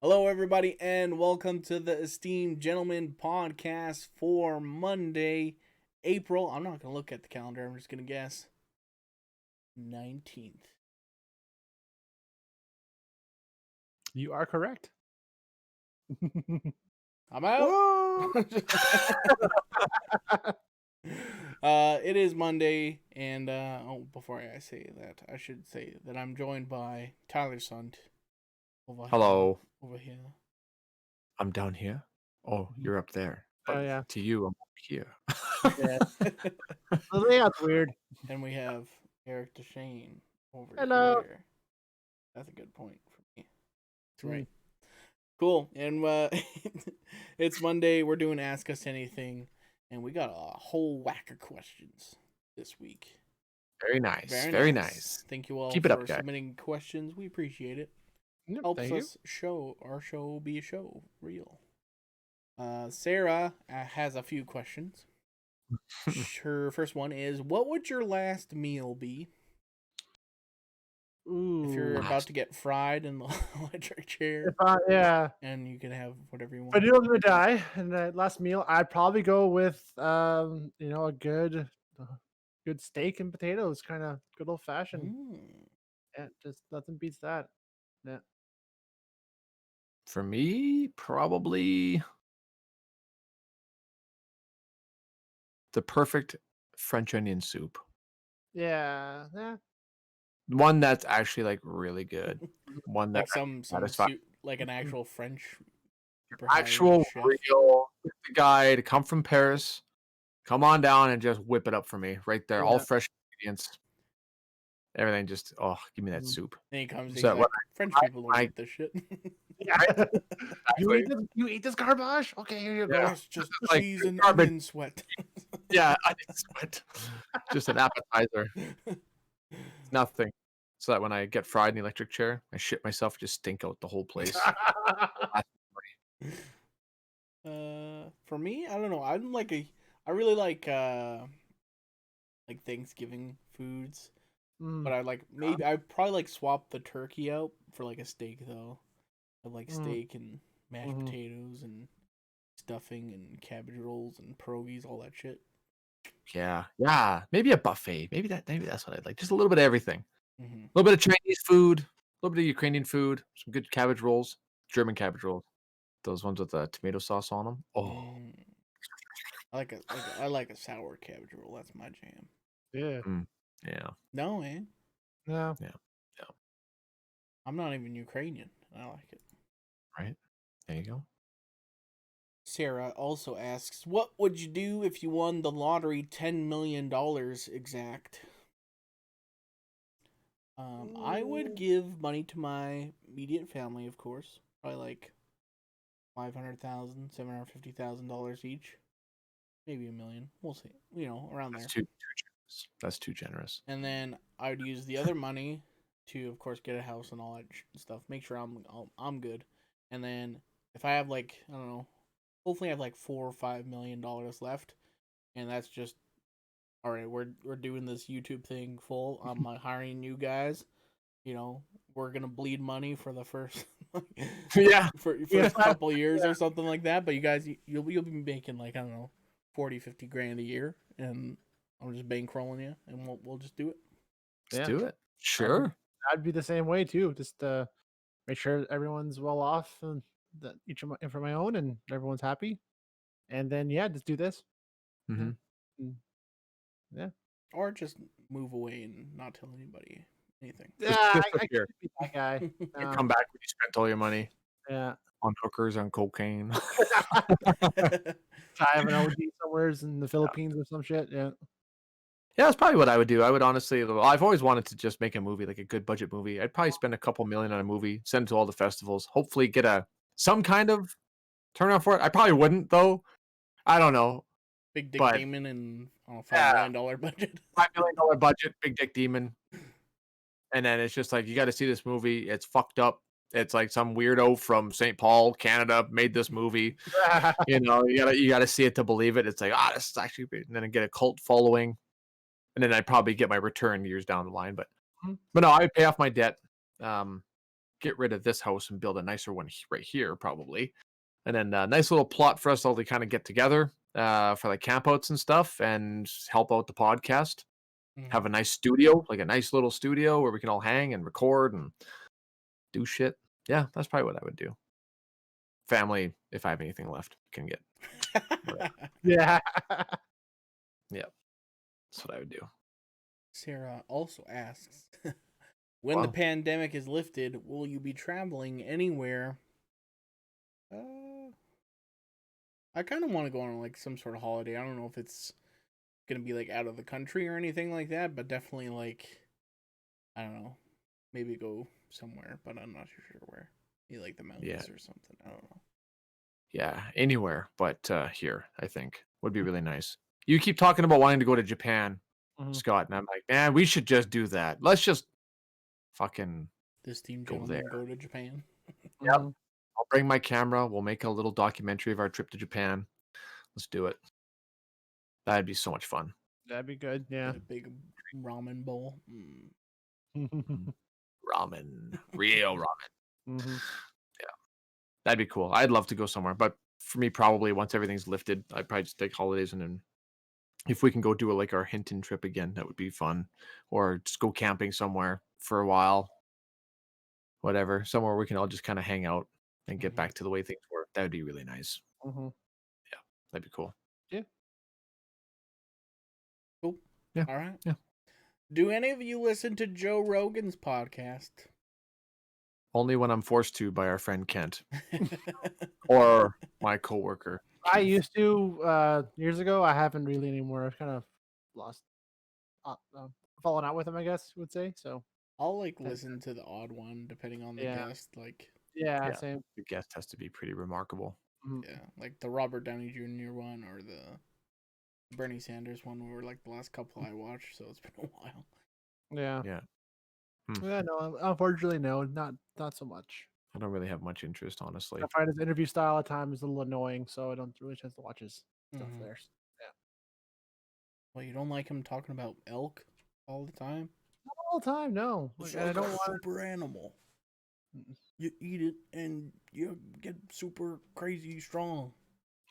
Hello, everybody, and welcome to the Esteemed Gentlemen podcast for Monday, April. I'm not going to look at the calendar. I'm just going to guess 19th. You are correct. I'm out. It is Monday, and before I say that, I should say that I'm joined by Tyler's son. Hello. Over here. I'm down here. Oh, you're up there. But yeah. to you, I'm up here. Yeah. The layout's weird. And we have Eric DeShane over Hello. here. That's a good point for me. That's right. Cool. And it's Monday. We're doing Ask Us Anything. And we got a whole whack of questions this week. Very nice. Very nice. Thank you all Keep it for up, guys. submitting questions. We appreciate it. Yep, Helps us show our show be a show real. Sarah has a few questions. Her first one is, what would your last meal be? Ooh. If you're about to get fried in the electric chair. Yeah. And you can have whatever you want. If I knew I was going to die in the last meal, I'd probably go with, a good steak and potatoes, kind of good old fashioned. Yeah, just nothing beats that. Yeah. For me, probably the perfect French onion soup. Yeah. One that's actually like really good. One that like some soup, like an actual French, actual real guy to come from Paris. Come on down and just whip it up for me right there. Yeah. All fresh ingredients. Everything just give me that soup. And he comes. So French people don't eat this shit. Yeah. You eat this garbage? Okay, here you go. It's just cheese and onion sweat. Yeah, onion sweat. Just an appetizer. It's nothing. So that when I get fried in the electric chair, I shit myself, just stink out the whole place. For me, I don't know. I really like Thanksgiving foods. But I'd probably swap the turkey out for like a steak though. I like steak and mashed potatoes and stuffing and cabbage rolls and pierogies, all that shit. Yeah. Maybe a buffet. Maybe that's what I'd like. Just a little bit of everything. A little bit of Chinese food, a little bit of Ukrainian food, some good cabbage rolls, German cabbage rolls. Those ones with the tomato sauce on them. Oh. I like a sour cabbage roll. That's my jam. Yeah. Yeah. No, man. No. Yeah. I'm not even Ukrainian. I like it. Right. There you go. Sarah also asks, what would you do if you won the lottery $10 million exact? I would give money to my immediate family, of course. Probably like $500,000, $750,000 each. Maybe $1 million. We'll see. Around there. That's too generous. And then I would use the other money to, of course, get a house and all that stuff. Make sure I'm good. And then if I have hopefully I have $4 or $5 million left, and that's just all right. We're doing this YouTube thing full. I'm hiring you guys. We're gonna bleed money for the first for a couple years or something like that. But you guys, you'll be making $40-50 grand a year, and I'm just bankrolling you, and we'll just do it. Let's do it. Sure. I'd be the same way too. Just make sure everyone's well off and that each of for my own, and everyone's happy. And then just do this. Yeah. Or just move away and not tell anybody anything. Yeah, I could be that guy. You come back when you spent all your money. Yeah. On hookers, on cocaine. I have an OG somewhere in the Philippines or some shit. Yeah. Yeah, that's probably what I would do. I would honestly, I've always wanted to just make a movie, like a good budget movie. I'd probably spend a couple million on a movie, send it to all the festivals, hopefully get some kind of turnout for it. I probably wouldn't though. I don't know. Big Dick Demon and $5 million budget. $5 million budget, Big Dick Demon. And then it's just like, you got to see this movie. It's fucked up. It's like some weirdo from St. Paul, Canada, made this movie. You got to see it to believe it. It's like, this is actually great. And then I get a cult following. And then I'd probably get my return years down the line. But no, I'd pay off my debt. get rid of this house and build a nicer one right here, probably. And then a nice little plot for us all to kind of get together for like campouts and stuff and help out the podcast. Have a nice studio, like a nice little studio where we can all hang and record and do shit. Yeah, that's probably what I would do. Family, if I have anything left, can get. Yeah. Yeah, that's what I would do. Sarah also asks, when the pandemic is lifted, will you be traveling anywhere? I kind of want to go on like some sort of holiday. I don't know if it's gonna be like out of the country or anything like that, but definitely like, I don't know, maybe go somewhere, but I'm not too sure where. Maybe like the mountains or something. I don't know. Yeah, anywhere but here, I think would be really nice. You keep talking about wanting to go to Japan, Scott, and I'm like, man, we should just do that. Let's just fucking this team go there. Go to Japan. Yep. I'll bring my camera. We'll make a little documentary of our trip to Japan. Let's do it. That'd be so much fun. That'd be good. Yeah. Get a big ramen bowl. Ramen, real ramen. Yeah, that'd be cool. I'd love to go somewhere, but for me, probably once everything's lifted, I'd probably just take holidays and then if we can go do like our Hinton trip again, that would be fun. Or just go camping somewhere for a while. Whatever, somewhere we can all just kind of hang out and get back to the way things were. That would be really nice. Yeah, that'd be cool. Yeah. Cool. Yeah. All right. Yeah. Do any of you listen to Joe Rogan's podcast? Only when I'm forced to by our friend Kent or my coworker. I used to years ago. I haven't really anymore. I've kind of lost, fallen out with him, I guess you would say. So I'll like listen to the odd one depending on the guest. Like same. The guest has to be pretty remarkable. Yeah, like the Robert Downey Jr. one or the Bernie Sanders one were like the last couple I watched, so it's been a while. Yeah. Yeah. Yeah, no, unfortunately, no, not so much. I don't really have much interest, honestly. I find his interview style at times a little annoying, so I don't really chance to watch his stuff there. Yeah. Well, you don't like him talking about elk all the time? Not all the time, no. It's I don't want super animal. You eat it and you get super crazy strong.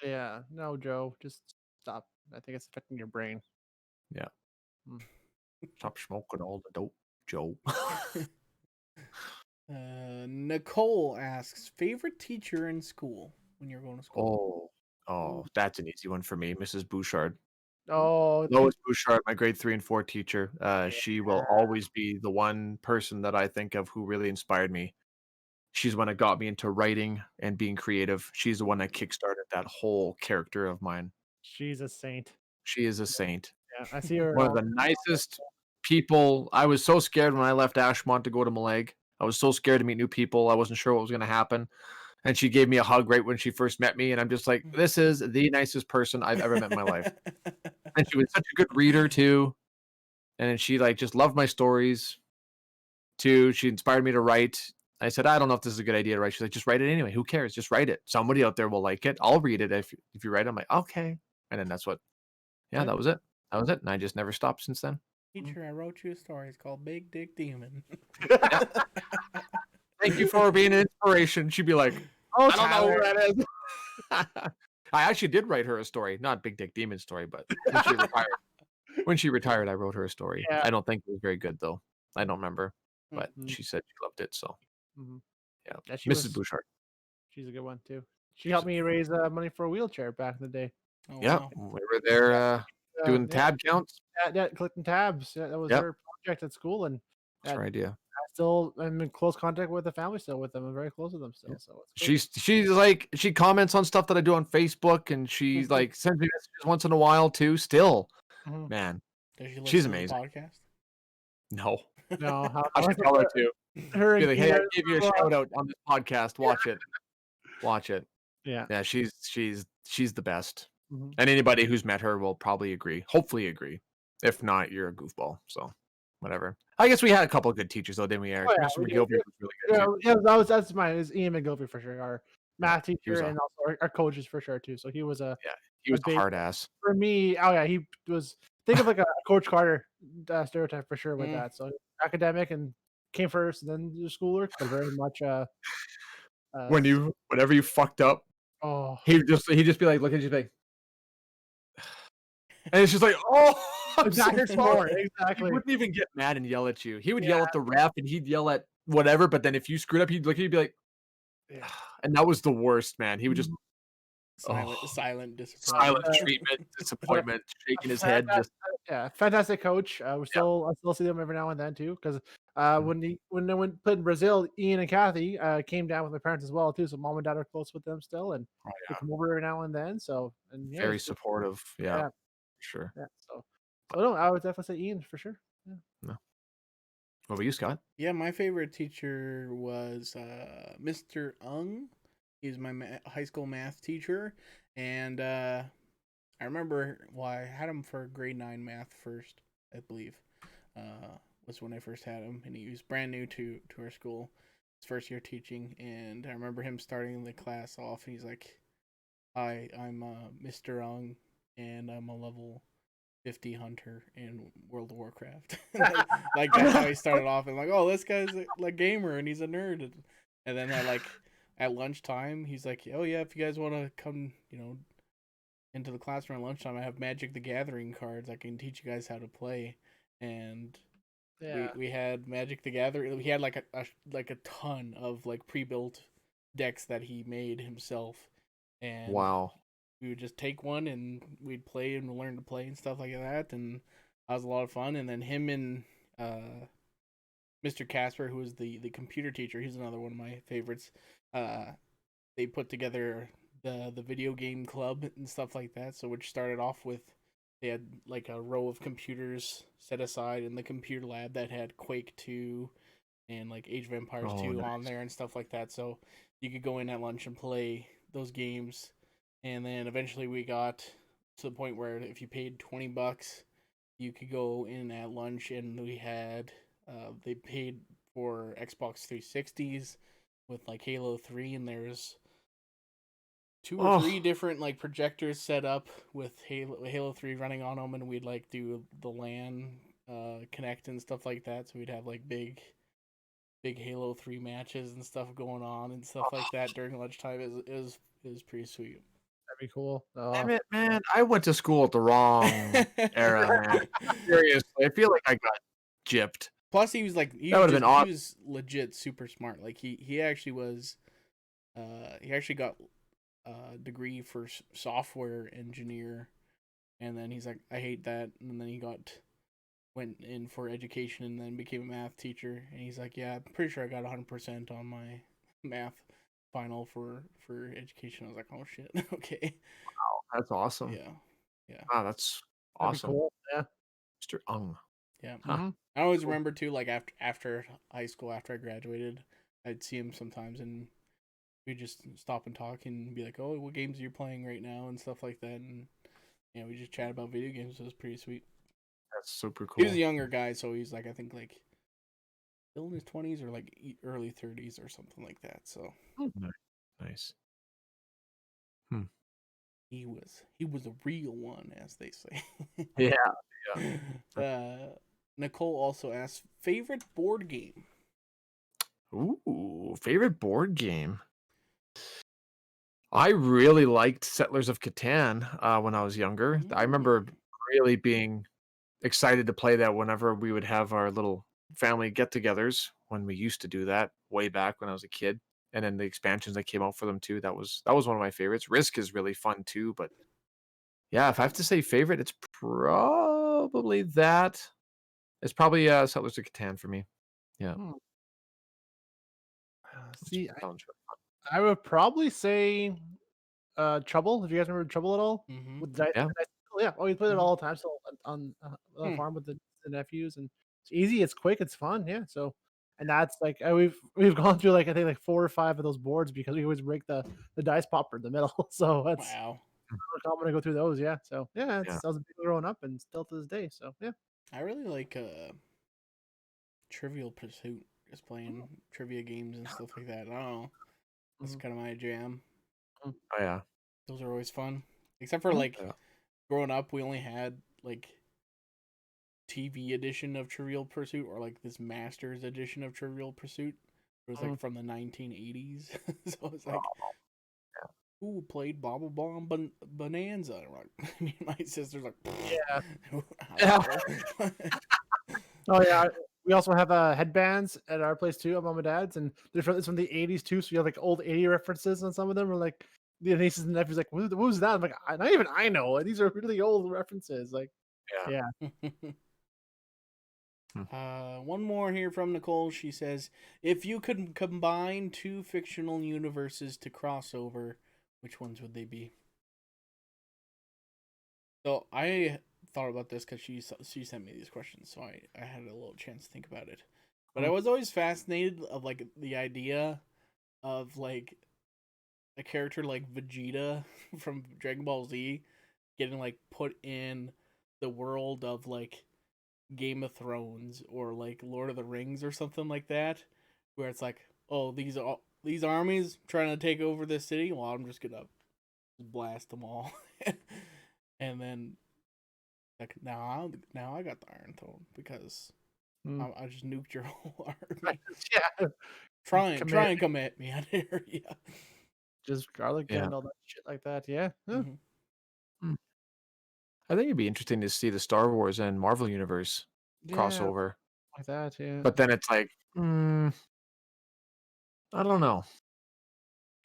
Yeah, no, Joe, just stop. I think it's affecting your brain. Yeah. Stop smoking all the dope, Joe. Nicole asks, favorite teacher in school when you're going to school? Oh, that's an easy one for me, Mrs. Bouchard. Oh, Lois Bouchard, my grade 3 and 4 teacher. She will always be the one person that I think of who really inspired me. She's the one that got me into writing and being creative. She's the one that kickstarted that whole character of mine. she's a saint. She is a saint. Yeah, I see her. One of the nicest people. I was so scared when I left Ashmont to go to Maleg. I was so scared to meet new people. I wasn't sure what was going to happen. And she gave me a hug right when she first met me. And I'm just like, this is the nicest person I've ever met in my life. And she was such a good reader too. And she like just loved my stories too. She inspired me to write. I said, I don't know if this is a good idea to write. She's like, just write it anyway. Who cares? Just write it. Somebody out there will like it. I'll read it if you write it. I'm like, okay. And then that's what, that was it. That was it. And I just never stopped since then. Teacher, I wrote you a story. It's called Big Dick Demon. Thank you for being an inspiration. She'd be like, Oh, I don't know who that is. I actually did write her a story, not Big Dick Demon story, but when she retired, I wrote her a story. Yeah. I don't think it was very good though. I don't remember, but she said she loved it. So yeah, Mrs. Bouchard. She's a good one too. She helped me raise money for a wheelchair back in the day. Oh, Yeah, wow. we were there doing tab counts. Yeah, collecting tabs. Yeah, that was her project at school, and That's her idea. I'm in close contact with the family still. With them, I'm very close with them still. So she's like she comments on stuff that I do on Facebook, and she like sends me messages once in a while too. Still, man, she's amazing. To the podcast? No, I should tell her to. Her Be like, hey, I gave you a shout out on this podcast. Watch it. Watch it. Yeah, she's the best. And anybody who's met her will probably agree. Hopefully agree. If not, you're a goofball. So whatever. I guess we had a couple of good teachers though, didn't we, Eric? Mr. McGilvery was really good. Yeah, that's mine. Is Ian McGilvery for sure, our math teacher, and also our coaches for sure too. So he was a hard ass. For me, he was think of like a Coach Carter stereotype for sure with that. So academic and came first and then your schoolwork, but very much Whenever you fucked up, oh he'd just be like, look at you, like, and it's just like, oh, I'm so that hurts sorry. more. He Exactly. wouldn't even get mad and yell at you. He would Yeah. yell at the ref and he'd yell at whatever, but then if you screwed up, he'd look at you and be like, Yeah. and that was the worst, man. He would just silent disappointment. silent treatment, disappointment, shaking his head. Just Fantastic coach. I still see them every now and then too, because when they went played in Brazil, Ian and Kathy came down with my parents as well too. So mom and dad are close with them still, and they come over every now and then. So and yeah, very supportive. Yeah, yeah, sure. yeah. So no, I would definitely say Ian for sure. Yeah. No. What about you, Scott? Yeah, my favorite teacher was Mr. Ung. He was my high school math teacher, and I remember I had him for grade 9 math first, I believe. Was when I first had him, and he was brand new to our school, his first year teaching, and I remember him starting the class off, and he's like, "Hi, I'm Mr. Ung, and I'm a level 50 hunter in World of Warcraft." like that's how he started off, and like, oh, this guy's a gamer and he's a nerd. And then at lunchtime, he's like, oh yeah, if you guys want to come, into the classroom at lunchtime, I have Magic the Gathering cards. I can teach you guys how to play. And we had Magic the Gathering. He had like a ton of like pre-built decks that he made himself. And wow. We would just take one and we'd play and learn to play and stuff like that, and that was a lot of fun. And then him and Mr. Casper, who was the computer teacher, he's another one of my favorites. They put together the video game club and stuff like that. So which started off with, they had like a row of computers set aside in the computer lab that had Quake 2 and like Age of Empires 2 nice. on there and stuff like that. So you could go in at lunch and play those games. And then eventually we got to the point where if you paid $20, you could go in at lunch, and we had they paid for Xbox 360s with like Halo 3, and there's 2 or 3 different like projectors set up with Halo 3 running on them, and we'd like do the LAN connect and stuff like that. So we'd have like big Halo 3 matches and stuff going on and stuff like that during lunchtime. It was pretty sweet. That'd be cool. Damn it, man! I went to school at the wrong era, man. Seriously, I feel like I got gypped. Plus, he was like he was legit super smart. Like he actually was, he actually got a degree for software engineer, and then he's like, I hate that, and then he went in for education and then became a math teacher, and he's like, yeah, I'm pretty sure I got 100% on my math final for education. I was like, oh shit, okay. Wow, that's awesome. Yeah. Wow, that's awesome. Cool. Yeah, Mr. Ung. Yeah. Mm-hmm. I always remember too, like after high school, after I graduated, I'd see him sometimes, and we'd just stop and talk and be like, oh, what games are you playing right now and stuff like that, and we just chat about video games. It was pretty sweet. That's super cool. He was a younger guy, so he's like, I think like still in his 20s or like early 30s or something like that. So nice. He was a real one, as they say. Yeah. Nicole also asked, favorite board game? Ooh, favorite board game. I really liked Settlers of Catan when I was younger. I remember really being excited to play that whenever we would have our little family get-togethers, when we used to do that way back when I was a kid. And then the expansions that came out for them too. That was one of my favorites. Risk is really fun too, but yeah, if I have to say favorite, it's probably that. It's probably Settlers of Catan for me. Yeah. See, I would probably say Trouble. If you guys remember Trouble at all? Mm-hmm. With yeah. Oh, we played it all the time. So on the farm with the nephews, and it's easy. It's quick. It's fun. Yeah. So, and that's like we've gone through like I think like 4 or 5 of those boards because we always break the dice popper in the middle. So that's wow. I'm gonna go through those. Yeah. So yeah, I was a big growing up and still to this day. So yeah. I really like Trivial Pursuit. Just playing trivia games and stuff like that. I don't know. That's kind of my jam. Oh yeah. Those are always fun. Except for like growing up, we only had like TV edition of Trivial Pursuit, or like this Masters edition of Trivial Pursuit. It was like from the 1980s. So it's like, who played Bobble Bomb Bonanza? And like, me and my sister's like, Yeah. Oh yeah. We also have headbands at our place too, at mom and dad's, and it's from the 80s too. So you have like old 80 references on some of them. We're like, the nieces and nephews like, what was that? I'm like, not even I know. These are really old references. Like, yeah. One more here from Nicole. She says, if you could combine two fictional universes to cross over, which ones would they be? So I thought about this because she sent me these questions, so I had a little chance to think about it. But I was always fascinated of like the idea of like a character like Vegeta from Dragon Ball Z getting like put in the world of like Game of Thrones or like Lord of the Rings or something like that, where it's like, oh, these armies trying to take over this city. Well, I'm just gonna blast them all, and then like now I got the Iron Throne because I just nuked your whole army. Yeah. Try and come at me out here. Yeah. Just garlic and all that shit like that. Yeah. Mm-hmm. I think it'd be interesting to see the Star Wars and Marvel universe crossover. Like that, yeah. But then it's like, I don't know.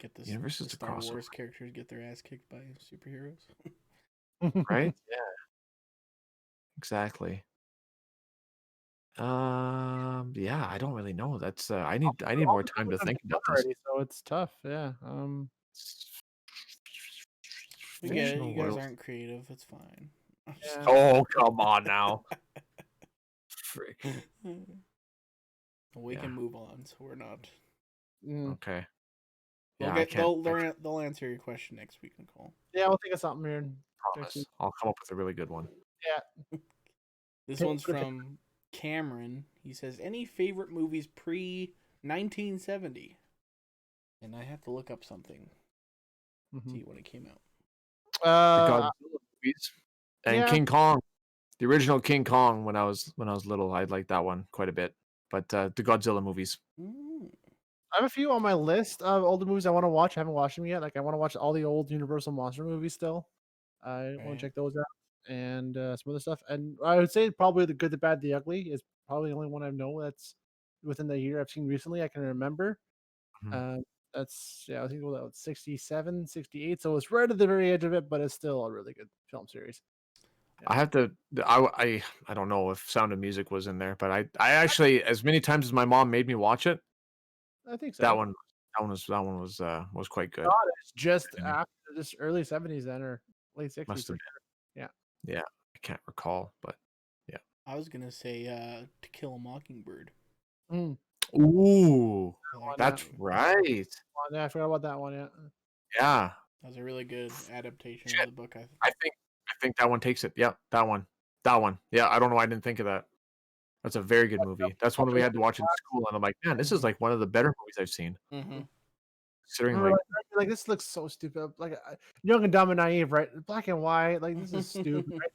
Get this universes the to Star crossover. Wars characters get their ass kicked by superheroes. Right? Yeah. Exactly. Yeah, I don't really know. That's I need more time to think about this. Already, so it's tough. Yeah. We get it. You guys aren't creative. It's fine. Yeah. Oh, come on now. Frick. We can move on, so we're not. Okay. They'll answer your question next week, Nicole. Yeah, we'll think of something here. Promise. I'll come up with a really good one. Yeah. This one's from Cameron. He says, any favorite movies pre-1970? And I have to look up something. See when it came out. The Godzilla movies and King Kong. The original King Kong when I was little. I liked that one quite a bit. But the Godzilla movies. I have a few on my list of older movies I want to watch. I haven't watched them yet. Like I want to watch all the old Universal monster movies still. I want to check those out and some other stuff. And I would say probably The Good, the Bad, the Ugly is probably the only one I know that's within the year I've seen recently. I can remember. That's I think it was 67, 68. So it's right at the very edge of it, but it's still a really good film series. I have to. I don't know if Sound of Music was in there, but I actually, as many times as my mom made me watch it, I think so. That one was quite good. It's just after this early 70s then or late 60s. Must have been. Yeah. I can't recall, but yeah. I was gonna say To Kill a Mockingbird. Ooh, that's right. Yeah, I forgot about that one. Yeah. That was a really good adaptation of the book. I think that one takes it. Yeah, that one. Yeah, I don't know why I didn't think of that. That's a very good movie. That's one we had to watch in school, and I'm like, man, this is like one of the better movies I've seen. Considering like this looks so stupid. Like young and dumb and naive, right? Black and white. Like this is stupid. Right?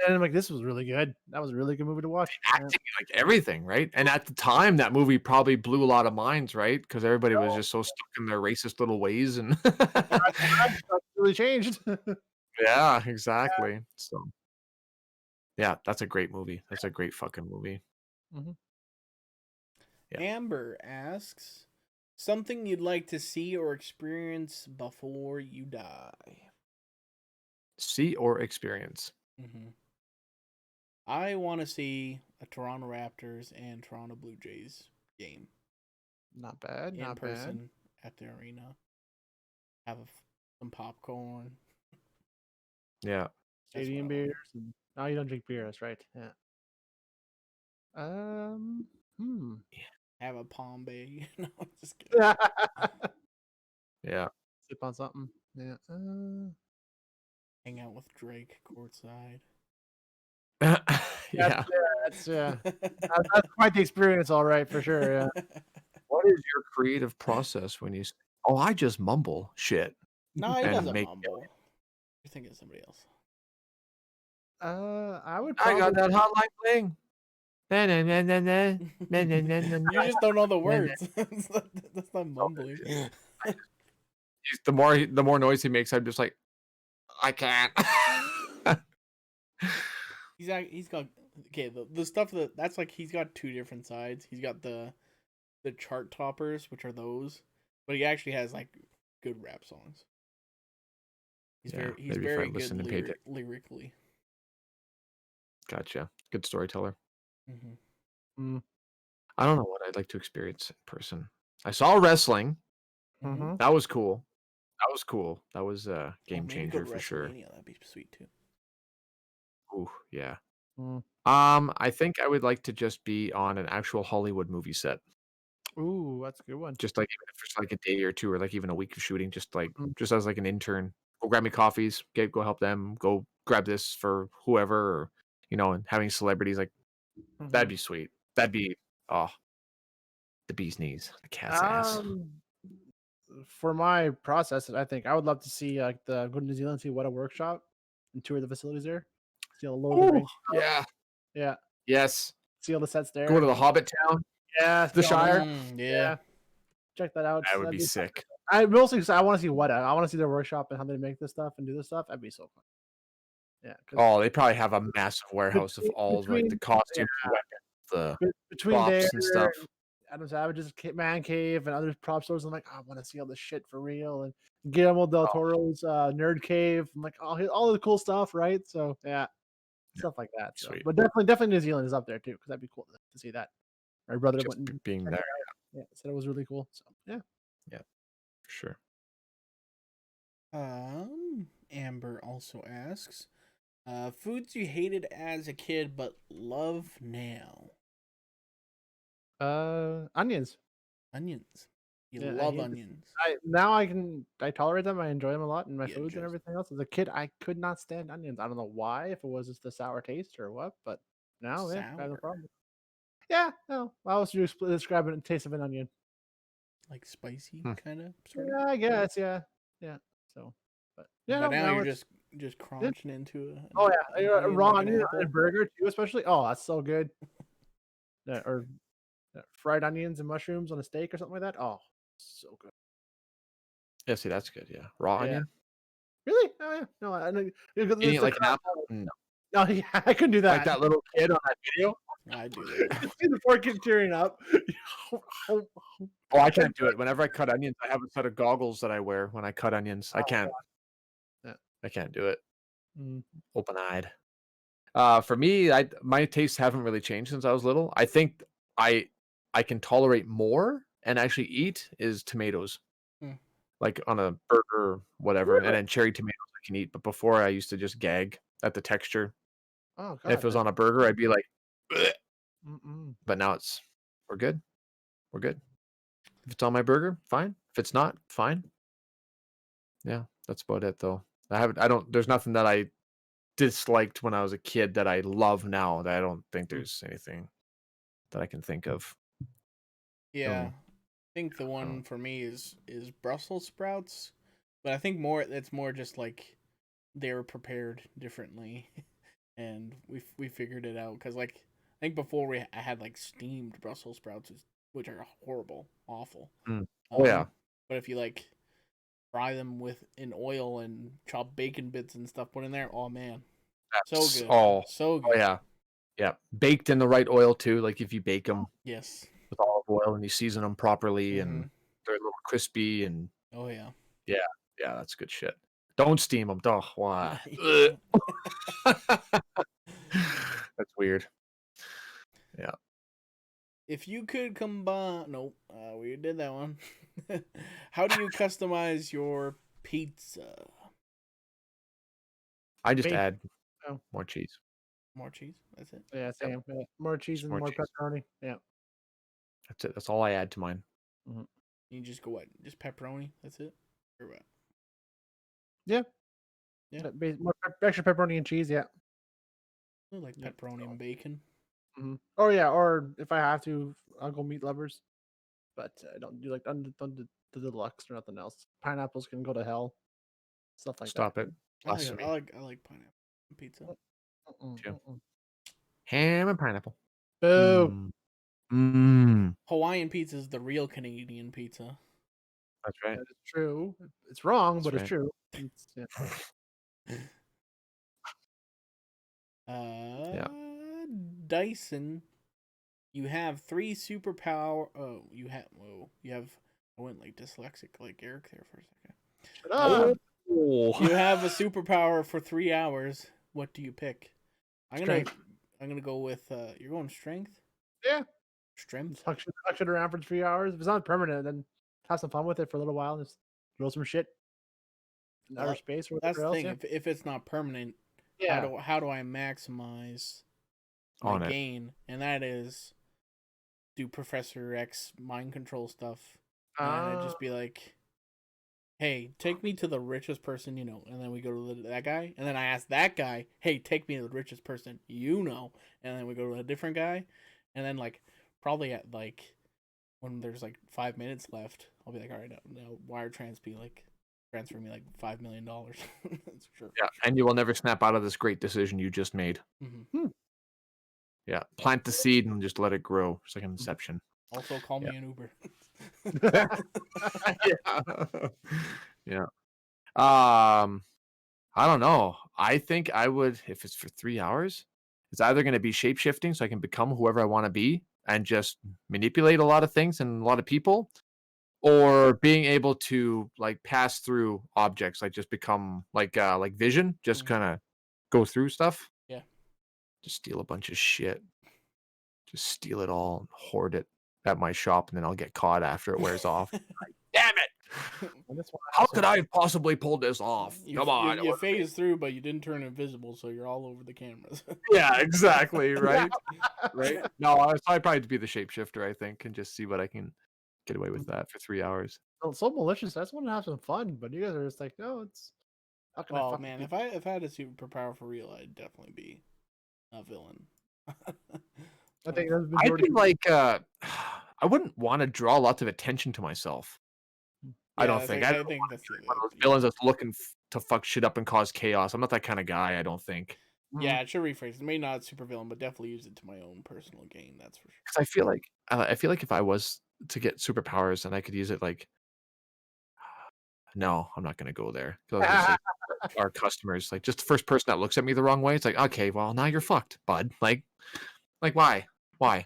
And I'm like, this was really good. That was a really good movie to watch. Acting, like everything, right? And at the time, that movie probably blew a lot of minds, right? Because everybody was just so stuck in their racist little ways, and really changed. Yeah, exactly. So, yeah, that's a great movie. That's a great fucking movie. Yeah. Amber asks, something you'd like to see or experience before you die. See or experience. I want to see a Toronto Raptors and Toronto Blue Jays game. Not bad. In person at the arena. Have some popcorn. Yeah. Stadium beers. No, you don't drink beer. That's right. Yeah. Have a Palm Bay. No, I'm just kidding. Yeah. Sip on something. Yeah. Hang out with Drake courtside. Yeah. That's quite the experience, all right, for sure. Yeah. What is your creative process when you say, "Oh, I just mumble shit"? No, he doesn't mumble. You're thinking of somebody else. I would. I got that hotline bling. You You just don't know the words. That's not mumbling. The more noise he makes, I'm just like, I can't. He's got okay. The stuff that's like he's got two different sides. He's got the chart toppers, which are those, but he actually has like good rap songs. He's very good lyrically. Gotcha. Good storyteller. Mm-hmm. I don't know what I'd like to experience in person. I saw wrestling. Mm-hmm. That was cool. That was a game maybe changer go to for sure. That'd be sweet too. Ooh, yeah. Mm. I think I would like to just be on an actual Hollywood movie set. Ooh, that's a good one. Just like even if it's like a day or two or like even a week of shooting, just as like an intern. Go grab me coffees, go help them, go grab this for whoever, or and having celebrities like that'd be sweet. That'd be the bee's knees, the cat's ass. For my process, I think I would love to see go to New Zealand, see what a workshop, and tour the facilities there. See all the Lord of the Rings. Yeah. Yeah. Yes. See all the sets there. Go to the Hobbit town. Yeah. The Shire. Yeah. Check that out. That would be sick. I mostly I want to see I want to see their workshop and how they make this stuff and do this stuff. That'd be so fun. Yeah. Oh, they probably have a massive warehouse of all like the costumes, weapons, the between there props and stuff. Adam Savage's man cave and other prop stores. I'm like, I want to see all this shit for real. And Guillermo del Toro's nerd cave. I'm like, all the cool stuff, right? So yeah, stuff like that. So. But definitely New Zealand is up there too, because that'd be cool to see that. My brother Just went and being there. Yeah, said it was really cool. So yeah, for sure. Amber also asks, foods you hated as a kid but love now. Onions. Onions. You love onions. I tolerate them. I enjoy them a lot in my foods and everything else. As a kid, I could not stand onions. I don't know why, if it was just the sour taste or what, but now I have no problem. Yeah, no. How else would you describe the taste of an onion? Like spicy, kind of. Yeah, I guess. Yeah. So, but yeah. But now you're just crunching into it. Oh yeah, raw onion on a burger too, especially. Oh, that's so good. Or fried onions and mushrooms on a steak or something like that. Oh, so good. Yeah, see, that's good. Yeah, raw onion. Really? Oh yeah. No, I know. You eat like an apple? No. No, yeah, I couldn't do that. Like that little kid on that video. I do that. See the poor kid tearing up. Oh, I can't do it. Whenever I cut onions, I have a set of goggles that I wear when I cut onions. I can't. Yeah. I can't do it. Open-eyed. For me, my tastes haven't really changed since I was little. I think I can tolerate more and actually eat is tomatoes. Like on a burger, whatever, and then cherry tomatoes I can eat. But before I used to just gag at the texture. Oh God. If it was on a burger, I'd be like, but now we're good. We're good. If it's on my burger, fine. If it's not, fine. Yeah, that's about it though. There's nothing that I disliked when I was a kid that I love now. That I don't think there's anything that I can think of. Yeah. I think the one for me is Brussels sprouts. But I think it's more just like they were prepared differently. And we figured it out because like I think before I had like steamed Brussels sprouts, which are horrible, awful. Oh yeah. But if you like fry them in oil and chop bacon bits and stuff put in there, oh man, so good. So good. Oh yeah, baked in the right oil too. Like if you bake them, yes, with olive oil and you season them properly and they're a little crispy and yeah, that's good shit. Don't steam them. Duh, why? That's weird. Yeah. If you could combine, we did that one. How do you customize your pizza? I just add more cheese. More cheese. That's it. Yeah, same. Yeah. More cheese and more pepperoni. Yeah. That's it. That's all I add to mine. You just go what? Just pepperoni. That's it. Or what? Yeah. More extra pepperoni and cheese. Yeah. I like pepperoni and bacon. Oh yeah, or if I have to, I'll go meat lovers. But I don't do don't do the deluxe or nothing else. Pineapples can go to hell. Stuff like Stop that. Stop it. I like pineapple pizza. Ham and pineapple. Boo. Hawaiian pizza is the real Canadian pizza. That's right. That is true. It's wrong, That's but right. it's true. Yeah. Dyson, you have 3 superpower. Oh, you have. Whoa, you have. I went like dyslexic, like Eric there for a second. Shut up. You have a superpower for 3 hours. What do you pick? I'm gonna go with. You're going strength. Yeah. Strength. Huck shit around for 3 hours. If it's not permanent, then have some fun with it for a little while. Just throw some shit in outer space or That's whatever the else. thing. If it's not permanent, Yeah. how do I maximize my gain? And that is do Professor X mind control stuff. And I'd just be like, hey, take me to the richest person you know. And then we go to that guy. And then I ask that guy, hey, take me to the richest person you know. And then we go to a different guy. And then, like, probably at, like, when there's, like, 5 minutes left, I'll be like, all right, now wire transfer me, like, $5 million. That's for sure. Yeah, and you will never snap out of this great decision you just made. Mm-hmm. Yeah, plant the seed and just let it grow. It's like an inception. Also, call me an Uber. Yeah. I don't know. I think I would, if it's for 3 hours, it's either going to be shape-shifting so I can become whoever I want to be and just manipulate a lot of things and a lot of people, or being able to like pass through objects, like just become like vision, just kind of go through stuff. Yeah. Just steal a bunch of shit. Just steal it all and hoard it at my shop, and then I'll get caught after it wears off. Like, damn it! How could I have possibly pulled this off? Come on. You phased through, but you didn't turn invisible, so you're all over the cameras. Yeah, exactly. Right. Right. No, I'd probably be the shapeshifter, I think, and just see what I can get away with that for 3 hours. It's so malicious. I just want to have some fun, but you guys are just like, no, it's. How can I fuck man, people? if I had a superpower for real, I'd definitely be a villain. I think that's I'd be like, I wouldn't want to draw lots of attention to myself. I don't think. I think that's one of those villains that's looking to fuck shit up and cause chaos. I'm not that kind of guy, I don't think. Yeah, it should rephrase. Maybe not super villain, but definitely use it to my own personal gain. That's for sure. Because I feel like if I was to get superpowers and I could use it, like, no, I'm not going to go there. Like, our customers, like, just the first person that looks at me the wrong way, it's like, okay, well, now you're fucked, bud. Like why? Why?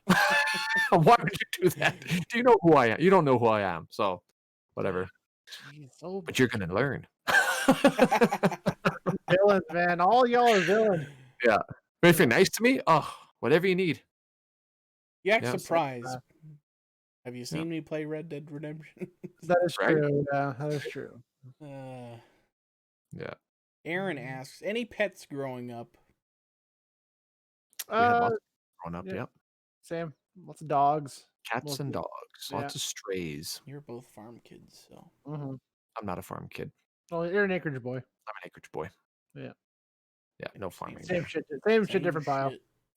Why would you do that? Do you know who I am? You don't know who I am, so whatever. Jeez, but you're gonna learn. Villains, man. All y'all are villains. Yeah. But if you're nice to me, whatever you need. You act surprised. Have you seen me play Red Dead Redemption? That is true. Yeah, that is true. Yeah. Aaron asks, any pets growing up? We had lots growing up, yep. Same. Lots of dogs. Cats and dogs. Lots of strays. You're both farm kids, so. I'm not a farm kid. Oh, you're an acreage boy. I'm an acreage boy. Yeah. Yeah, no farming. Same shit. Same shit, different pile.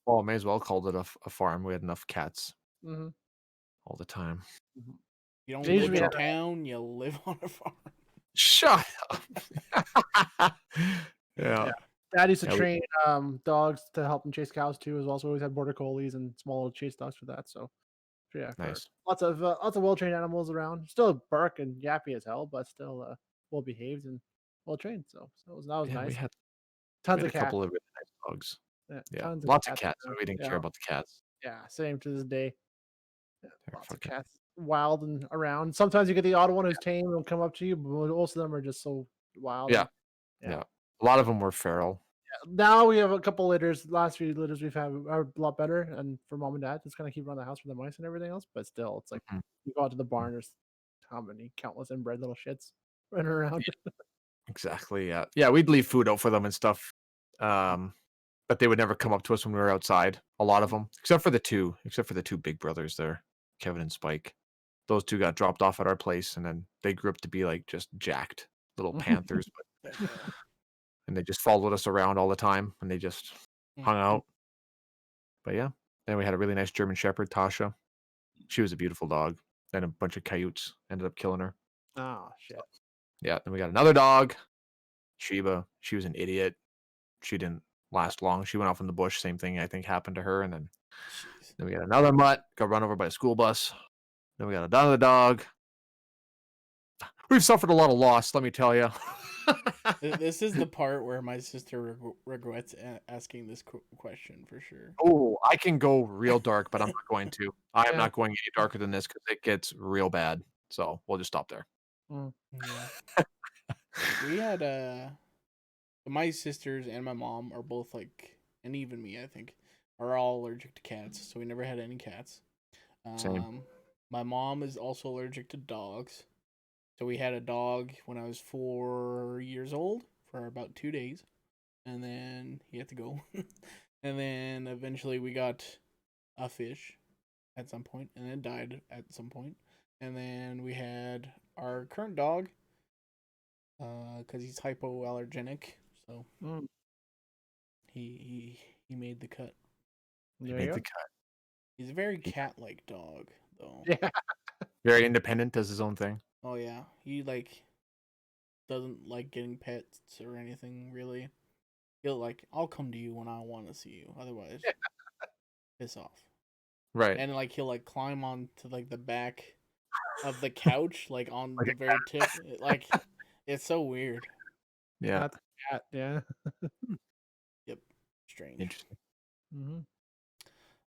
Well, may as well called it a farm. We had enough cats all the time. You don't live in town, you live on a farm. Shut up. Yeah. Dad used to train dogs to help them chase cows too, as well. So we always had border collies and small little chase dogs for that. So yeah, nice. Lots of well trained animals around. Still bark and yappy as hell, but still well behaved and well trained. So that was nice. We had tons of a couple of really nice dogs. Yeah, lots of cats. So we didn't care about the cats. Yeah, same to this day. Yeah, lots of cats, wild and around. Sometimes you get the odd one who's tame and will come up to you, but most of them are just so wild. Yeah. A lot of them were feral. Yeah. Now we have a couple litters. The last few litters we've had are a lot better, and for mom and dad, just kind of keep around the house for the mice and everything else. But still, it's like you go out to the barn, there's how many countless inbred little shits running around. Exactly. Yeah. Yeah, we'd leave food out for them and stuff. But they would never come up to us when we were outside. A lot of them, except for the two big brothers there, Kevin and Spike. Those two got dropped off at our place, and then they grew up to be like just jacked little panthers. And they just followed us around all the time, and they just hung out. But yeah, then we had a really nice German Shepherd, Tasha. She was a beautiful dog. Then a bunch of coyotes ended up killing her. Oh shit. So, yeah, then we got another dog, Sheba. She was an idiot. She didn't last long. She went off in the bush. Same thing I think happened to her, and then Jeez. Then we got another mutt, got run over by a school bus. Then we got another dog. We've suffered a lot of loss, let me tell you. This is the part where my sister regrets asking this question for sure. Oh, I can go real dark, but I'm not going to. I am Yeah. not going any darker than this because it gets real bad. So we'll just stop there. Yeah. We had my sisters and my mom are both like, and even me, I think, are all allergic to cats. So we never had any cats. Same. My mom is also allergic to dogs. So we had a dog when I was 4 years old for about 2 days, and then he had to go. And then eventually we got a fish at some point, and then died at some point. And then we had our current dog, because he's hypoallergenic, so he made the cut. He made the cut. He's a very cat-like dog, though. Yeah. Very independent, does his own thing. Oh yeah, he like doesn't like getting pets or anything really. He'll like, I'll come to you when I want to see you. Otherwise, piss off. Right. And like he'll like climb onto like the back of the couch, like on the very tip. Like it's so weird. Yeah. That's a cat. Yeah. Yep. Strange. Interesting.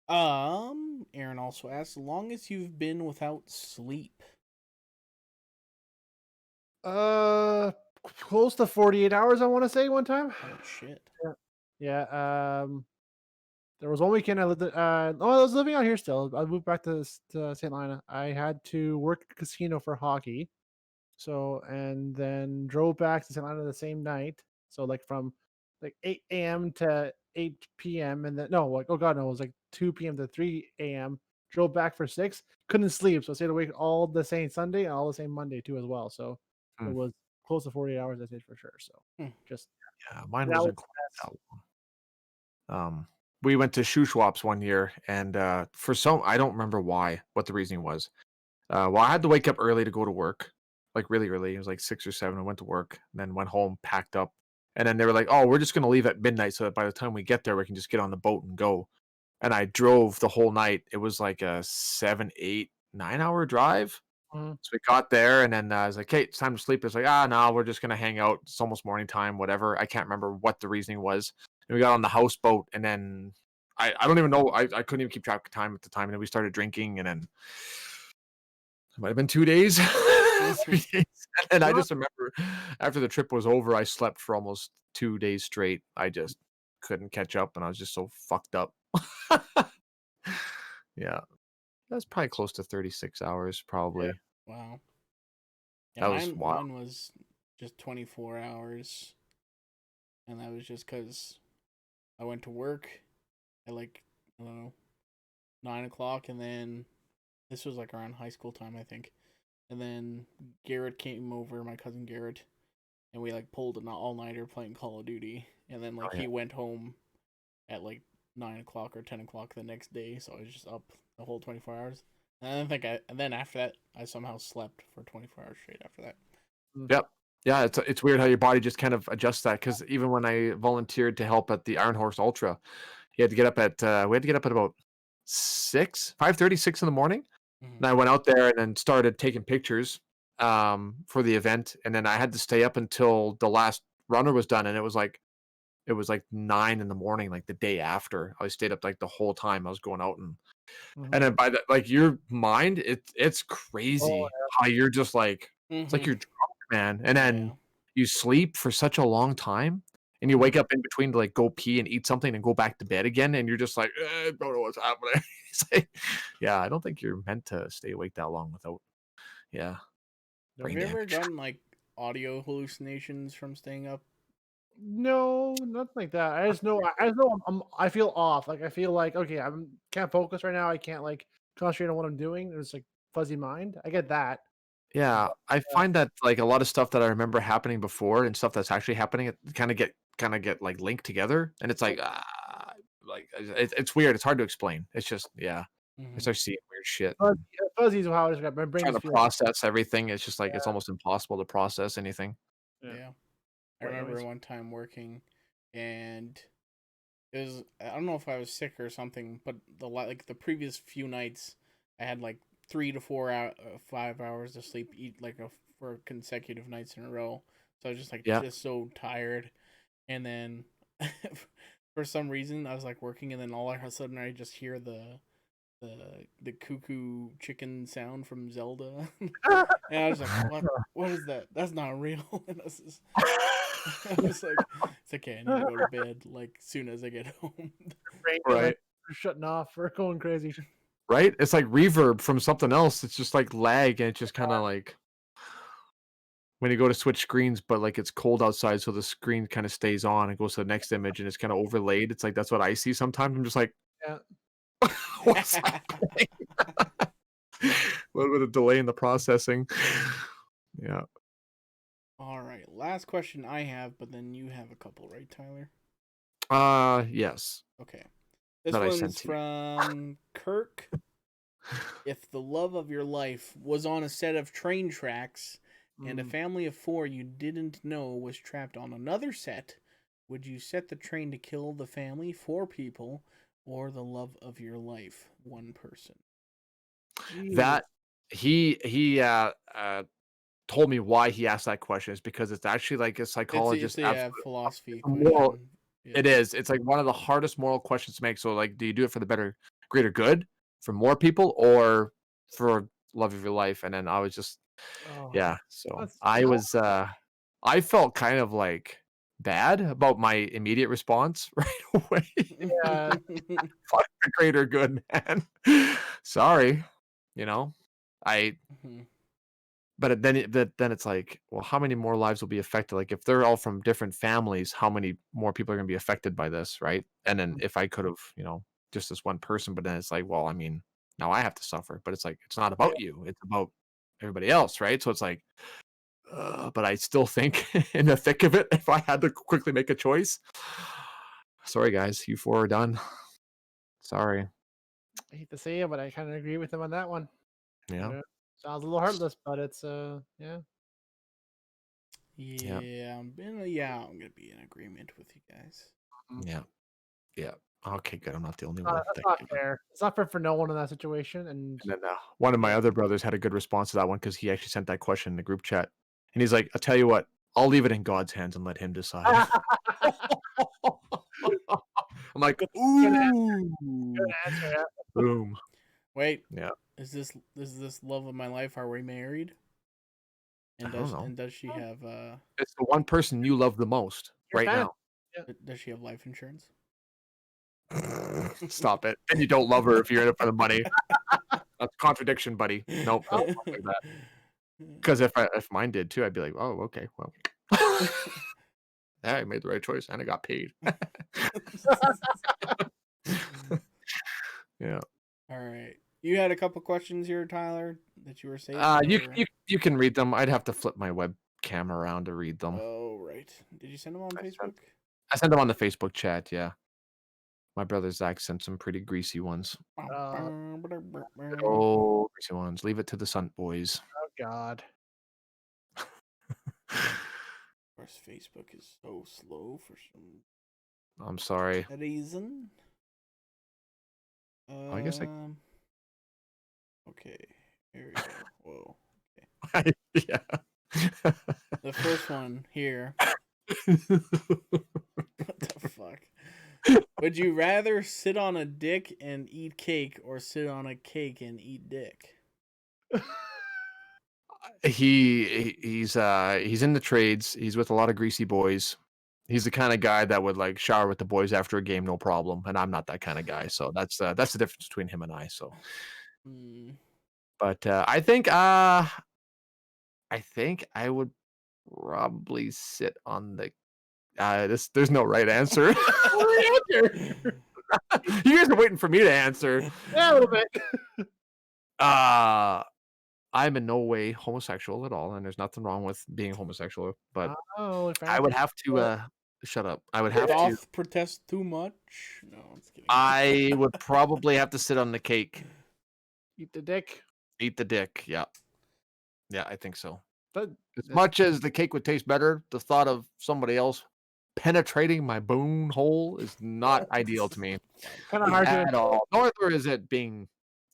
Aaron also asks, long as you've been without sleep. Close to 48 hours, I want to say one time. Oh shit. Yeah. There was one weekend I lived. I was living out here still. I moved back to St. Helena. I had to work a casino for hockey, so and then drove back to St. Helena the same night. So like from like 8 a.m. to 8 p.m. and then no, like oh god, no, it was like 2 p.m. to 3 a.m. Drove back for 6. Couldn't sleep, so I stayed awake all the same Sunday and all the same Monday too as well. So it was close to 48 hours. I did for sure. So just mine wasn't quite that long. We went to shoe swaps one year, and for some, I don't remember what the reasoning was. Well, I had to wake up early to go to work, like really early. It was like 6 or 7. I went to work, and then went home, packed up, and then they were like, "Oh, we're just gonna leave at midnight, so that by the time we get there, we can just get on the boat and go." And I drove the whole night. It was like a 7, 8, 9 hour drive. So we got there, and then I was like, "Hey, it's time to sleep." It's like, no, we're just gonna hang out. It's almost morning time, whatever. I can't remember what the reasoning was. And we got on the houseboat, and then I don't even know. I couldn't even keep track of time at the time. And then we started drinking, and then it might have been 2 days, 3 days. And I just remember after the trip was over, I slept for almost 2 days straight. I just couldn't catch up, and I was just so fucked up. Yeah, that's probably close to 36 hours, probably. Yeah. Wow. Yeah, That was wild. mine was just 24 hours. And that was just because I went to work at like, I don't know, 9 o'clock. And then this was like around high school time, I think. And then Garrett came over, my cousin Garrett. And we like pulled an all-nighter playing Call of Duty. And then like he went home at like 9 o'clock or 10 o'clock the next day. So I was just up the whole 24 hours. And and then after that, I somehow slept for 24 hours straight after that. Yep. Yeah, it's weird how your body just kind of adjusts that, because even when I volunteered to help at the Iron Horse Ultra, we had to get up at about 5:30, 6 in the morning. And I went out there and then started taking pictures for the event, and then I had to stay up until the last runner was done, and it was like 9 in the morning, like the day after. I stayed up like the whole time I was going out, and then by the like your mind, it's crazy how you're just like it's like you're drunk, man. And then you sleep for such a long time, and you wake up in between to like go pee and eat something and go back to bed again, and you're just like, I don't know what's happening. It's like, yeah, I don't think you're meant to stay awake that long without, Have you ever gotten like audio hallucinations from staying up? No, nothing like that. I just know I feel off. Like I feel like okay, I can't focus right now. I can't like concentrate on what I'm doing. There's like fuzzy mind. I get that. Yeah, I find that like a lot of stuff that I remember happening before and stuff that's actually happening, it kind of get like linked together, and it's like it's weird. It's hard to explain. It's just I start seeing weird shit. Fuzzy is how I describe my brain. Trying to process everything. It's just like it's almost impossible to process anything. Yeah. I remember one time working, and I don't know if I was sick or something, but the previous few nights I had like 5 hours of sleep for consecutive nights in a row. So I was just Yeah. just so tired, and then for some reason I was like working, and then all of a sudden I just hear the cuckoo chicken sound from Zelda, and I was like, what is that? That's not real. And I was like, it's okay. I need to go to bed like soon as I get home. Right. We're shutting off. We're going crazy. Right? It's like reverb from something else. It's just like lag, and it's just kind of like when you go to switch screens, but like it's cold outside, so the screen kind of stays on and goes to the next image, and it's kind of overlaid. It's like that's what I see sometimes. I'm just like, Yeah. what's happening? A little bit of delay in the processing. Yeah. All right, last question I have, but then you have a couple, right, Tyler? Yes. Okay. This That I one's sent to you. from Kirk. If the love of your life was on a set of train tracks and a family of 4 you didn't know was trapped on another set, would you set the train to kill the family, 4 people, or the love of your life, 1 person? That he told me why he asked that question is because it's actually like a psychologist. It's a philosophy Moral. question. Yeah. It is. It's like one of the hardest moral questions to make. So, like, do you do it for the greater good, for more people, or for love of your life? And then I was just, yeah. So I felt kind of like bad about my immediate response right away. Yeah. Fuck the greater good, man. Sorry, I. But then it's like, well, how many more lives will be affected? Like, if they're all from different families, how many more people are going to be affected by this, right? And then if I could have, just this one person, but then it's like, well, I mean, now I have to suffer. But it's like, it's not about you; it's about everybody else, right? So it's like, but I still think in the thick of it, if I had to quickly make a choice, sorry guys, you 4 are done. Sorry. I hate to say it, but I kind of agree with him on that one. Yeah. Sounds a little heartless, but it's yeah. Yeah, I'm gonna be in agreement with you guys. Yeah. Yeah. Okay, good. I'm not the only one. That's not fair. It's not fair for no one in that situation. And And then one of my other brothers had a good response to that one because he actually sent that question in the group chat. And he's like, I'll tell you what, I'll leave it in God's hands and let him decide. I'm like, ooh. Good answer. Yeah. Boom. Wait, Yeah. is this love of my life? Are we married? And I don't know. does she have It's the one person you love the most Your right fan. now. Yeah. does she have life insurance? Stop it. And you don't love her if you're in it for the money. That's contradiction, buddy. Nope. Because if mine did too, I'd be like, oh, okay, well. I made the right choice and I got paid. Yeah. All right. You had a couple questions here, Tyler, that you were saying. You can read them. I'd have to flip my webcam around to read them. Oh, right. Did you send them on Facebook? I sent them on the Facebook chat, yeah. My brother Zach sent some pretty greasy ones. Oh, greasy ones. Leave it to the Sunt boys. Oh God. Of course, Facebook is so slow for some I'm sorry. reason. I guess Okay, here we go. Whoa. Okay. Yeah. The first one here. What the fuck? Would you rather sit on a dick and eat cake or sit on a cake and eat dick? He's in the trades. He's with a lot of greasy boys. He's the kind of guy that would like shower with the boys after a game, no problem. And I'm not that kind of guy. So that's the difference between him and I. So, but I think I would probably sit on the. There's no right answer. You guys are waiting for me to answer. Yeah, a little bit. I'm in no way homosexual at all, and there's nothing wrong with being homosexual. But I would have to shut up. I would have to protest too much. No, I'm just kidding. I would probably have to sit on the cake. Eat the dick. Eat the dick. Yeah. Yeah, I think so. But as much as the cake would taste better, the thought of somebody else penetrating my bone hole is not ideal to me Kind of hard to at all. Nor is it being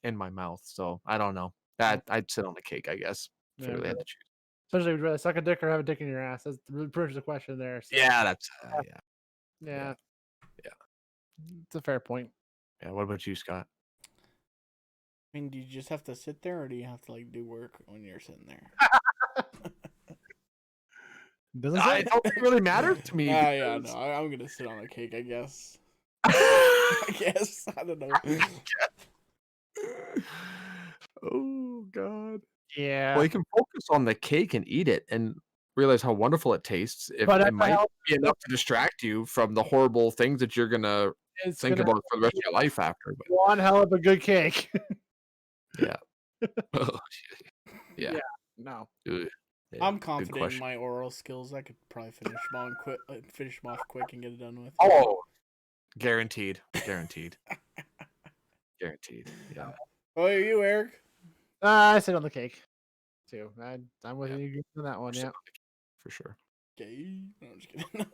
in my mouth. So I don't know. That I'd sit on the cake, I guess. If I Yeah, really had to choose. especially would you rather suck a dick or have a dick in your ass. That's pretty much the question there. So, Yeah, that's yeah, yeah. it's a fair point. Yeah. What about you, Scott? I mean, do you just have to sit there, or do you have to like do work when you're sitting there? Doesn't I say. don't think it really matters to me. Yeah, no, I'm gonna sit on a cake, I guess. I guess I don't know. Oh God. Yeah, Well, you can focus on the cake and eat it and realize how wonderful it tastes. If but it might be enough to distract you from the horrible things that you're gonna it's think gonna about for the rest of your life after. But one hell of a good cake. yeah. Oh, yeah. Yeah, no. Ugh. Yeah, I'm good confident in question. my oral skills. I could probably finish them off quick and get it done with. Oh, guaranteed. Guaranteed. Guaranteed. Yeah. Oh, you, Eric? I sit on the cake too. I'm with Yeah. you on that one. Yeah. For sure. Okay. No, I'm just kidding.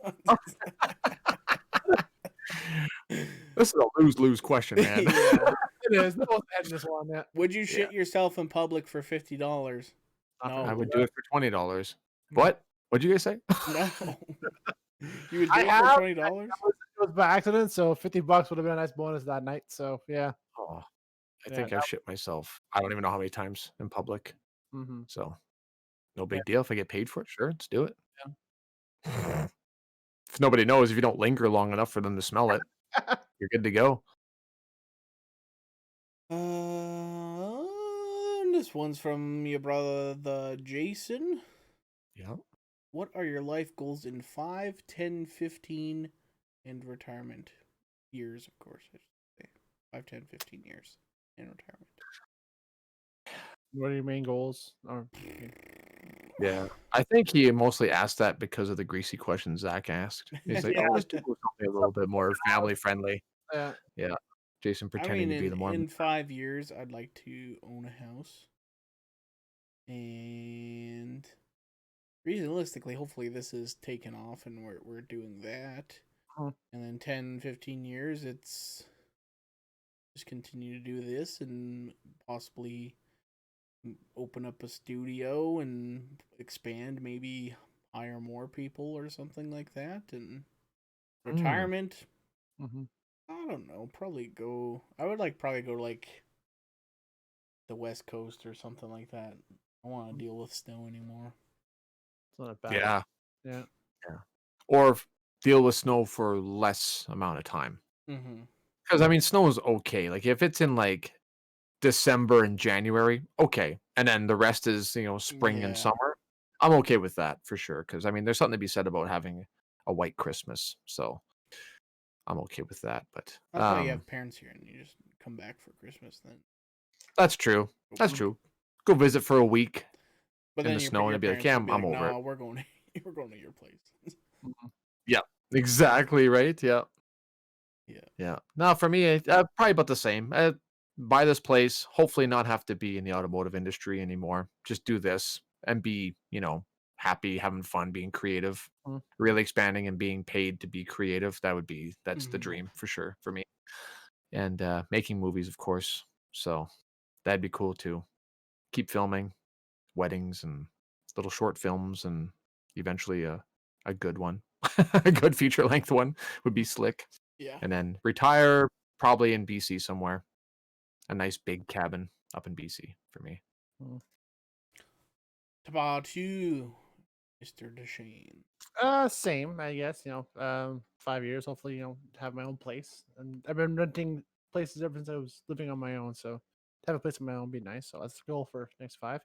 This is a lose-lose question, man. Yeah. It is. No one's heading this one yet. Would you shit yourself in public for $50? No. I would do it for $20. What? What'd you guys say? No. You would do it for $20? It was by accident, so $50 would have been a nice bonus that night. So yeah. Oh, I Yeah, think I've shit myself. I don't even know how many times in public. Mm-hmm. So no big deal. If I get paid for it, sure, let's do it. Yeah. If nobody knows, if you don't linger long enough for them to smell it, you're good to go. This one's from your brother, the Jason. Yeah. What are your life goals in 5, 10, 15, and retirement years, of course, I should say. 5, 10, 15 years in retirement. What are your main goals? Yeah. I think he mostly asked that because of the greasy question Zach asked. He's like, Yeah. oh, let's do something a little bit more family friendly. Yeah. Yeah. Jason pretending to be the Mormon. In 5 years, I'd like to own a house. And realistically, hopefully this is taken off and we're doing that. Huh. And then 10, 15 years, it's just continue to do this and possibly open up a studio and expand, maybe hire more people or something like that. And retirement, Mm-hmm. I don't know, I would probably go like the West Coast or something like that. I don't want to deal with snow anymore. It's not a bad. Yeah. Yeah. Yeah. Or deal with snow for less amount of time. Mm-hmm. Because I mean, snow is okay. Like if it's in like December and January, okay, and then the rest is spring and Yeah. summer. I'm okay with that for sure. Because I mean, there's something to be said about having a white Christmas. So I'm okay with that. But That's why you have parents here and you just come back for Christmas then. that's true. That's true. Go visit for a week But in then the snow and your be like, parents yeah, would I'm over it. No, we're going to your place. Yeah, exactly right. Yeah. Yeah. Yeah. No, for me, probably about the same. Buy this place, hopefully not have to be in the automotive industry anymore. Just do this and be, happy, having fun, being creative, really expanding and being paid to be creative. That's the dream for sure for me. And making movies, of course. So that'd be cool too. Keep filming weddings and little short films and eventually a good one. A good feature length one would be slick. Yeah. And then retire probably in BC somewhere. A nice big cabin up in BC for me. About you, Mr. Deshane. Same, I guess. 5 years, hopefully, have my own place. And I've been renting places ever since I was living on my own. So to have a place of my own would be nice. So that's the goal for next 5.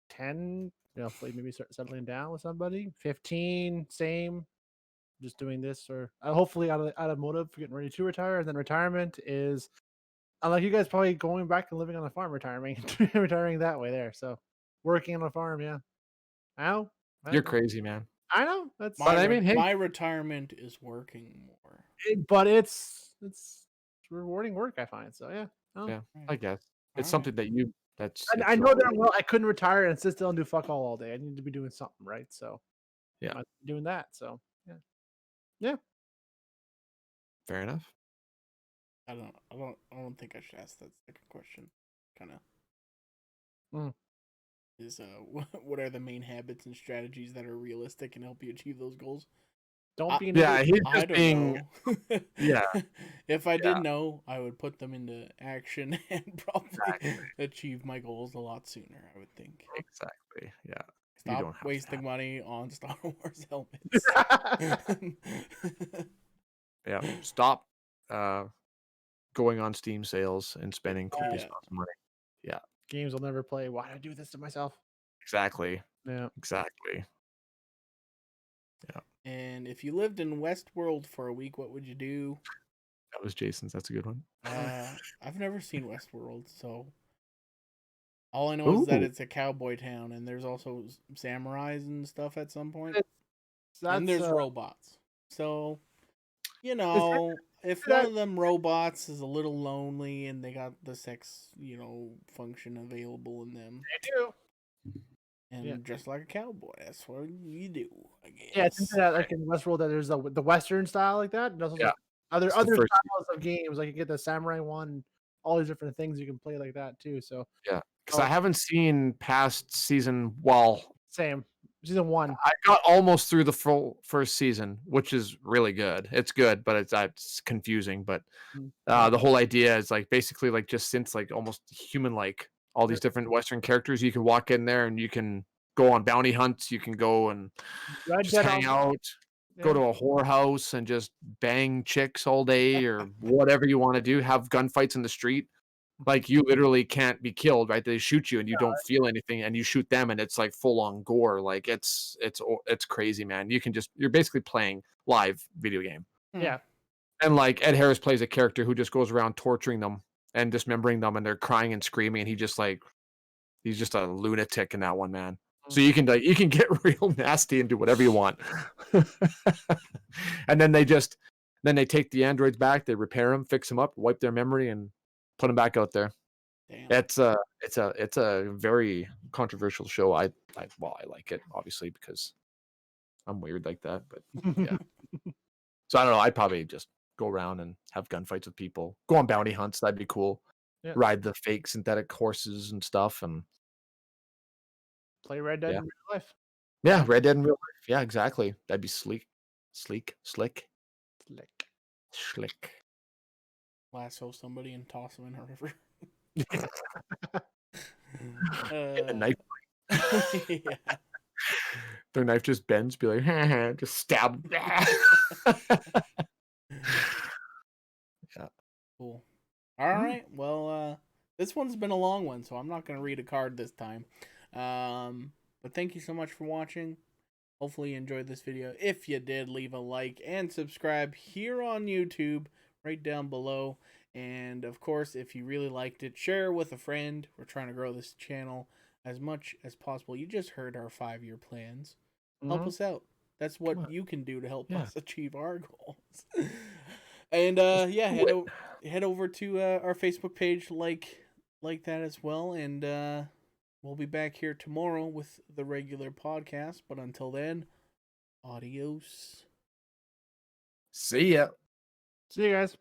10, hopefully maybe start settling down with somebody. 15, same. Just doing this, or hopefully out of motive for getting ready to retire. And then retirement is, unlike you guys, probably going back and living on a farm, retiring that way there. So working on a farm, yeah. How? You're crazy, man. I know. That's. But I mean, hey, my retirement is working more. But it's rewarding work, I find. So yeah. Oh. Yeah, I guess it's something that I know that well. I couldn't retire and sit still and do fuck all day. I need to be doing something, right? So yeah, I'm doing that. So yeah. Yeah. Fair enough. I don't think I should ask that second question. Kind of. Mm. Is what are the main habits and strategies that are realistic and help you achieve those goals? Don't be an Yeah, idiot. he's I just don't being. know. Yeah, If I did yeah, know, I would put them into action and probably exactly, achieve my goals a lot sooner, I would think. exactly. Yeah, you Stop don't have to wasting have. money on Star Wars helmets. Yeah, stop going on Steam sales and spending copious Yeah. amounts of money. Yeah, Games I'll never play. Why did I do this to myself? exactly, Yeah. exactly. Yeah, And if you lived in Westworld for a week, what would you do? that was Jason's. That's a good one. I've never seen Westworld, so all I know is that Ooh, it's a cowboy town, and there's also samurais and stuff at some point, and That's there's robots. So, is if one that of them robots is a little lonely and they got the sex, function available in them, they do. Yeah. and just like a cowboy, that's what you do, I Yeah, it's into guess. that like in Westworld that there's the Western style like that. And also yeah, like other it's the other first. styles of games. Like you get the samurai one, all these different things you can play like that too. So Yeah, because I oh, haven't seen past season. Well, same. Season 1. I got almost through the full first season, which is really good. It's good, but it's confusing. But Mm. the whole idea is like basically like just since like almost human like all Yeah. these different Western characters. You can walk in there and you can go on bounty hunts. You can go and Red just Dead hang Online. out, go Yeah. to a whorehouse and just bang chicks all day or whatever you want to do. Have gunfights in the street. Like you literally can't be killed, right? They shoot you and you don't feel anything, and you shoot them, and it's like full on gore. Like it's crazy, man. You're basically playing live video game, Yeah. and like Ed Harris plays a character who just goes around torturing them and dismembering them, and they're crying and screaming, and he's just a lunatic in that one, man. So Mm. you can get real nasty and do whatever you want, and then they take the androids back, they repair them, fix them up, wipe their memory, and put them back out there. Damn. It's a very controversial show. I like it obviously because I'm weird like that, but yeah. So I don't know. I'd probably just go around and have gunfights with people, go on bounty hunts. That'd be cool. Yeah. Ride the fake synthetic horses and stuff, and Play Red Dead yeah, in real life. yeah. Red Dead in real life. Yeah, exactly. That'd be slick, slick, Like slick. Lasso somebody and toss them in a river. Get a knife. Yeah. Their knife just bends. Be like, just stab. Yeah. Cool. All right. Well, this one's been a long one, so I'm not going to read a card this time. But thank you so much for watching. Hopefully you enjoyed this video. If you did, leave a like and subscribe here on YouTube right down below. And of course, if you really liked it, share with a friend. We're trying to grow this channel as much as possible. You just heard our 5-year plans. Help us out. That's what you can do to help us achieve our goals. And yeah, head over to our Facebook page like that as well, and we'll be back here tomorrow with the regular podcast. But until then, adios. See ya. See you guys.